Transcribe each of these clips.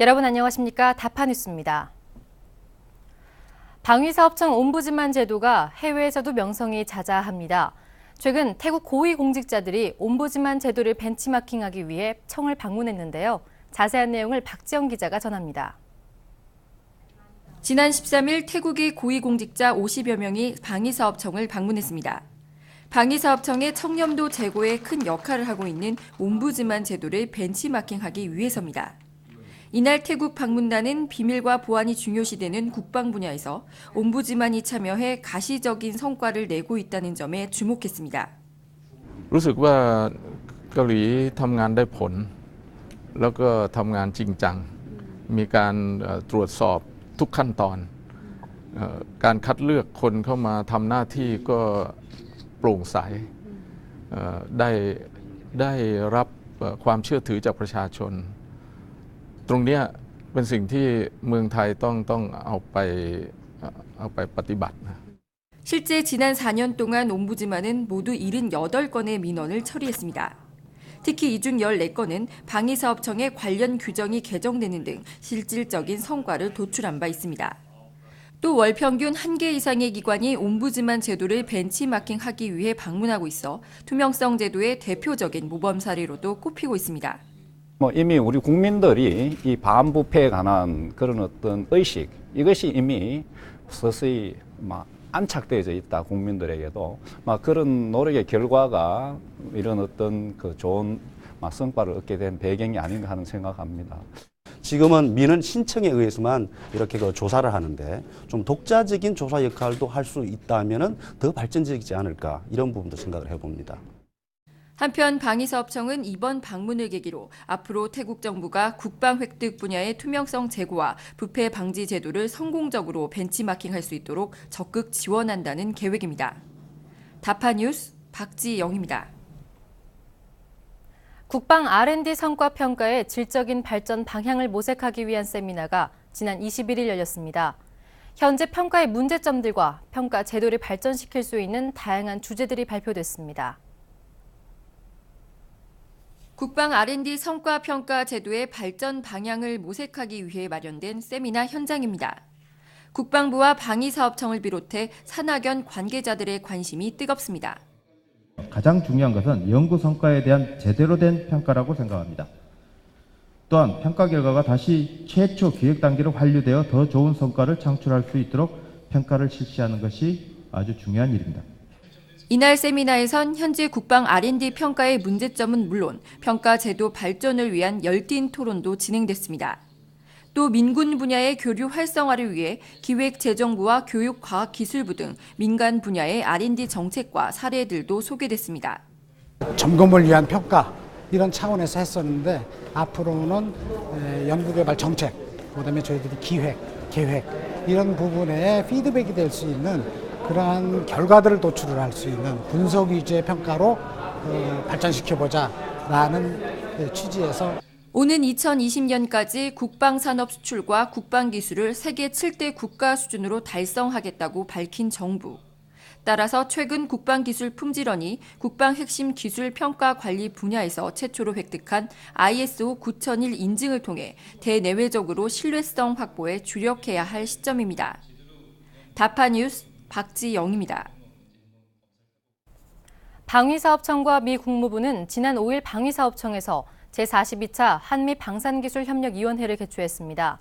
여러분 안녕하십니까? 다파뉴스입니다. 방위사업청 옴부즈만 제도가 해외에서도 명성이 자자합니다. 최근 태국 고위공직자들이 옴부즈만 제도를 벤치마킹하기 위해 청을 방문했는데요. 자세한 내용을 박지영 기자가 전합니다. 지난 13일 태국의 고위공직자 50여 명이 방위사업청을 방문했습니다. 방위사업청의 청렴도 제고에 큰 역할을 하고 있는 옴부즈만 제도를 벤치마킹하기 위해서입니다. 이날 태국 방문단은 비밀과 보안이 중요시되는 국방 분야에서 옴부즈만이 참여해 가시적인 성과를 내고 있다는 점에 주목했습니다. รู้สึกว่าเกาหลีทำงานได้ผลแล้วก็ทำงานจริงจังมีการตรวจสอบทุกขั้นตอนการคัดเลือกคนเข้ามาทำหน้าที่ก็โปร่งใสได้รับความเชื่อถือจากประชาชนตรงนี้เป็นสิ่งที่เมืองไทยต้องเอาไปปฏิบัตินะ 실제 지난 4년 동안 옴부즈만은 모두 78건의 민원을 처리했습니다. 특히 이 중 14건은 방위사업청의 관련 규정이 개정되는 등 실질적인 성과를 도출한 바 있습니다. 또 월 평균 1개 이상의 기관이 옴부즈만 제도를 벤치마킹하기 위해 방문하고 있어 투명성 제도의 대표적인 모범 사례로도 꼽히고 있습니다. 이미 우리 국민들이 이 반부패에 관한 그런 어떤 의식, 이것이 이미 서서히 안착되어져 있다, 국민들에게도. 그런 노력의 결과가 이런 어떤 그 좋은 성과를 얻게 된 배경이 아닌가 하는 생각합니다. 지금은 민원 신청에 의해서만 이렇게 조사를 하는데 좀 독자적인 조사 역할도 할 수 있다면은 더 발전적이지 않을까 이런 부분도 생각을 해봅니다. 한편 방위사업청은 이번 방문을 계기로 앞으로 태국 정부가 국방 획득 분야의 투명성 제고와 부패 방지 제도를 성공적으로 벤치마킹할 수 있도록 적극 지원한다는 계획입니다. 다파뉴스 박지영입니다. 국방 R&D 성과 평가의 질적인 발전 방향을 모색하기 위한 세미나가 지난 21일 열렸습니다. 현재 평가의 문제점들과 평가 제도를 발전시킬 수 있는 다양한 주제들이 발표됐습니다. 국방 R&D 성과 평가 제도의 발전 방향을 모색하기 위해 마련된 세미나 현장입니다. 국방부와 방위사업청을 비롯해 산학연 관계자들의 관심이 뜨겁습니다. 가장 중요한 것은 연구 성과에 대한 제대로 된 평가라고 생각합니다. 또한 평가 결과가 다시 최초 기획 단계로 완료되어 더 좋은 성과를 창출할 수 있도록 평가를 실시하는 것이 아주 중요한 일입니다. 이날 세미나에선 현재 국방 R&D 평가의 문제점은 물론 평가 제도 발전을 위한 열띤 토론도 진행됐습니다. 또 민군 분야의 교류 활성화를 위해 기획재정부와 교육과학기술부 등 민간 분야의 R&D 정책과 사례들도 소개됐습니다. 점검을 위한 평가 이런 차원에서 했었는데 앞으로는 연구개발 정책, 그다음에 저희들이 기획, 계획 이런 부분에 피드백이 될 수 있는 그러한 결과들을 도출을 할 수 있는 분석 위주의 평가로 발전시켜보자라는 취지에서 오는 2020년까지 국방산업 수출과 국방기술을 세계 7대 국가 수준으로 달성하겠다고 밝힌 정부. 따라서 최근 국방기술 품질원이 국방 핵심 기술 평가 관리 분야에서 최초로 획득한 ISO 9001 인증을 통해 대내외적으로 신뢰성 확보에 주력해야 할 시점입니다. 다파뉴스 박지영입니다. 방위사업청과 미 국무부는 지난 5일 방위사업청에서 제42차 한미 방산기술협력위원회를 개최했습니다.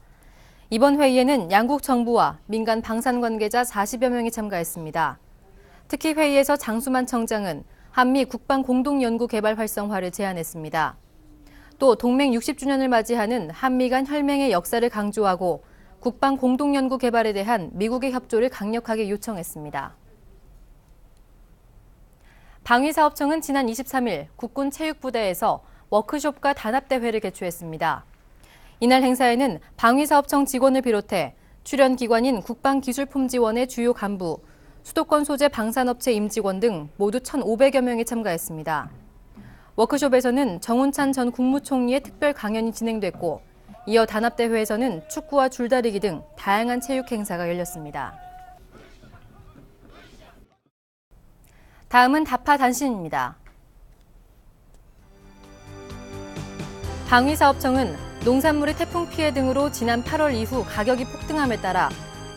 이번 회의에는 양국 정부와 민간 방산 관계자 40여 명이 참가했습니다. 특히 회의에서 장수만 청장은 한미 국방 공동연구 개발 활성화를 제안했습니다. 또 동맹 60주년을 맞이하는 한미 간 혈맹의 역사를 강조하고 국방 공동연구 개발에 대한 미국의 협조를 강력하게 요청했습니다. 방위사업청은 지난 23일 국군 체육부대에서 워크숍과 단합대회를 개최했습니다. 이날 행사에는 방위사업청 직원을 비롯해 출연기관인 국방기술품지원의 주요 간부, 수도권 소재 방산업체 임직원 등 모두 1,500여 명이 참가했습니다. 워크숍에서는 정운찬 전 국무총리의 특별 강연이 진행됐고 이어 단합대회에서는 축구와 줄다리기 등 다양한 체육 행사가 열렸습니다. 다음은 다파 단신입니다. 방위사업청은 농산물의 태풍 피해 등으로 지난 8월 이후 가격이 폭등함에 따라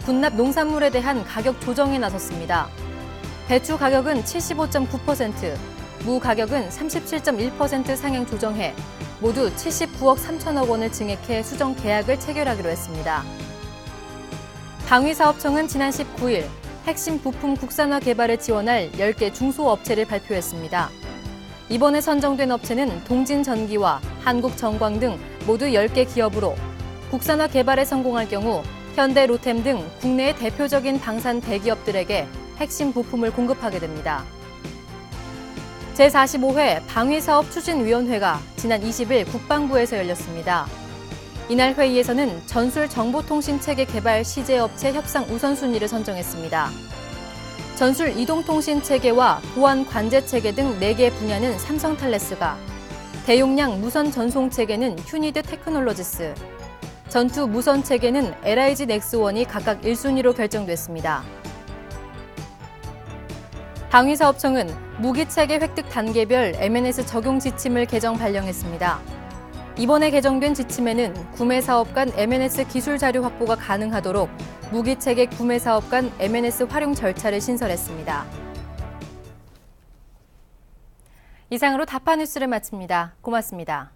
군납 농산물에 대한 가격 조정에 나섰습니다. 배추 가격은 75.9%, 무 가격은 37.1% 상향 조정해 모두 79억 3천억 원을 증액해 수정 계약을 체결하기로 했습니다. 방위사업청은 지난 19일 핵심 부품 국산화 개발에 지원할 10개 중소업체를 발표했습니다. 이번에 선정된 업체는 동진전기와 한국정광 등 모두 10개 기업으로 국산화 개발에 성공할 경우 현대, 로템 등 국내의 대표적인 방산 대기업들에게 핵심 부품을 공급하게 됩니다. 제45회 방위사업추진위원회가 지난 20일 국방부에서 열렸습니다. 이날 회의에서는 전술 정보통신체계 개발 시제업체 협상 우선순위를 선정했습니다. 전술 이동통신체계와 보안 관제체계 등 4개 분야는 삼성탈레스가, 대용량 무선 전송체계는 휴니드 테크놀로지스, 전투 무선체계는 LIG 넥스원이 각각 1순위로 결정됐습니다. 방위사업청은 무기체계 획득 단계별 M&S 적용 지침을 개정 발령했습니다. 이번에 개정된 지침에는 구매사업 간 M&S 기술 자료 확보가 가능하도록 무기체계 구매사업 간 M&S 활용 절차를 신설했습니다. 이상으로 다파 뉴스를 마칩니다. 고맙습니다.